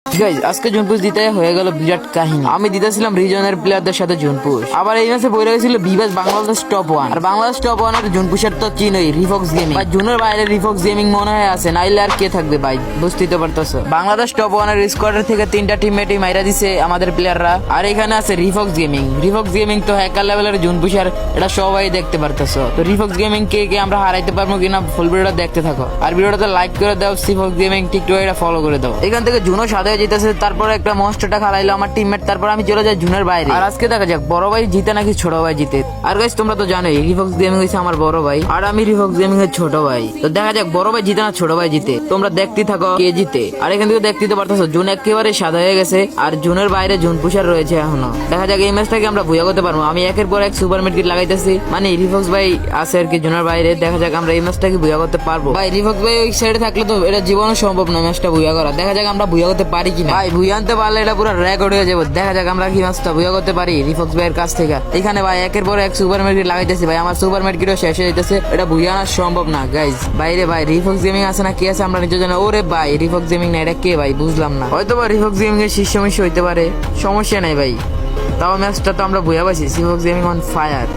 Guys আজকে জুনপুশ জিতে হয়ে গেল বিরাট কাহিনী। আমি দিতেছিলাম রিজনের প্লেয়ারদের সাথে জুনপুশ, আবার এই ম্যাচে বই গেছিল বিভাস বাংলাদেশ টপ ওয়ান। আর বাংলাদেশ টপ ওয়ান আর জুনপুশের তো চিনই রিফক্স গেমিং। জুনের বাইরে রিফক্স গেমিং মনে হয় আছে, নাইলে আর কে থাকবে ভাই, বুঝতেই তো পারতেছো। বাংলাদেশ টপ ওয়ানের স্কোয়াডের থেকে 3টা টিমমেটই মাইরা দিছে আমাদের প্লেয়াররা। আর এখানে আছে রিফক্স গেমিং। রিফক্স গেমিং তো হ্যাকার লেভেলের জুনপুশের, এটা সবাই দেখতে পারতেছো। তো রিফক্স গেমিং কে আমরা হারাইতে পারবো কিনা ফুল ভিডিওটা দেখতে থাকো। আর ভিডিওটাতে লাইক করে দাও, রিফক্স গেমিং টিকটক এটা ফলো করে দাও। এখান থেকে জুনও সাদা জিতেছে, তারপরে একটা মনস্টারটা খালাইলো আমার টিমমেট, তারপর আমি চলে যাই জুনের বাইরে। আর আজকে দেখা যাক বড় ভাই জিতে নাকি ছোট ভাই জিতে। আর গাইস তোমরা তো জানোই রিফক্স গেমিং হইছে আমার বড় ভাই, আর আমি রিফক্স গেমিং এর ছোট ভাই। তো দেখা যাক বড় ভাই জিতে না ছোট ভাই জিতে, তোমরা দেখতে থাকো কে জিতে। আর এখান থেকে দেখতে তো পারতেছো জুন একেবারে সাদা হয়ে গেছে, আর জুনের বাইরে জুন পুষার রয়েছে এখনো। দেখা যাক এই ম্যাচটাকে আমরা ভুয়া করতে পারবো। আমি একের পর এক সুপার মিডকিট লাগাইতেছি, মানে রিফক্স ভাই আছে আর কি জুনের বাইরে। দেখা যাক আমরা এই ম্যাচটাকে ভুয়া করতে পারবো। ভাই রিফক্স ভাই ওই সাইডে থাকলে তো এটা জীবনে সম্ভব না ম্যাচটা ভুয়া করা। দেখা যাক আমরা ভুয়া করতে পারি কিনা। ভাই ভুয়া আনতে পারলে এটা পুরো রেকর্ড হয়ে যাবে। দেখা যাক আমরা কি ম্যাচটা ভুয়া করতে পারি রিফক্স ভাইয়ের কাছ থেকে। এখানে ভাই একের পর এক সুপার মিডকিট লাগাইতেছি, ভাই আমার সুপার মিডকিটও শেষ হয়ে যাইতেছে, এটা ভুয়া আনা সম্ভব না গাইজ। বাইরে ভাই রিফক্স গেমিং আছে না কি আছে আমরা নিজে জানি। ওরে ভাই রিফক্স গেমিং না, এটা কে ভাই বুঝলাম না। হয়তো বা রিফক্স গেমিং এর শীর্ষ হইতে পারে, সমস্যা নাই ভাই। তাও ম্যাচটা তো আমরা ভুয়া পাইছি। রিফক্স গেমিং অন ফায়ার।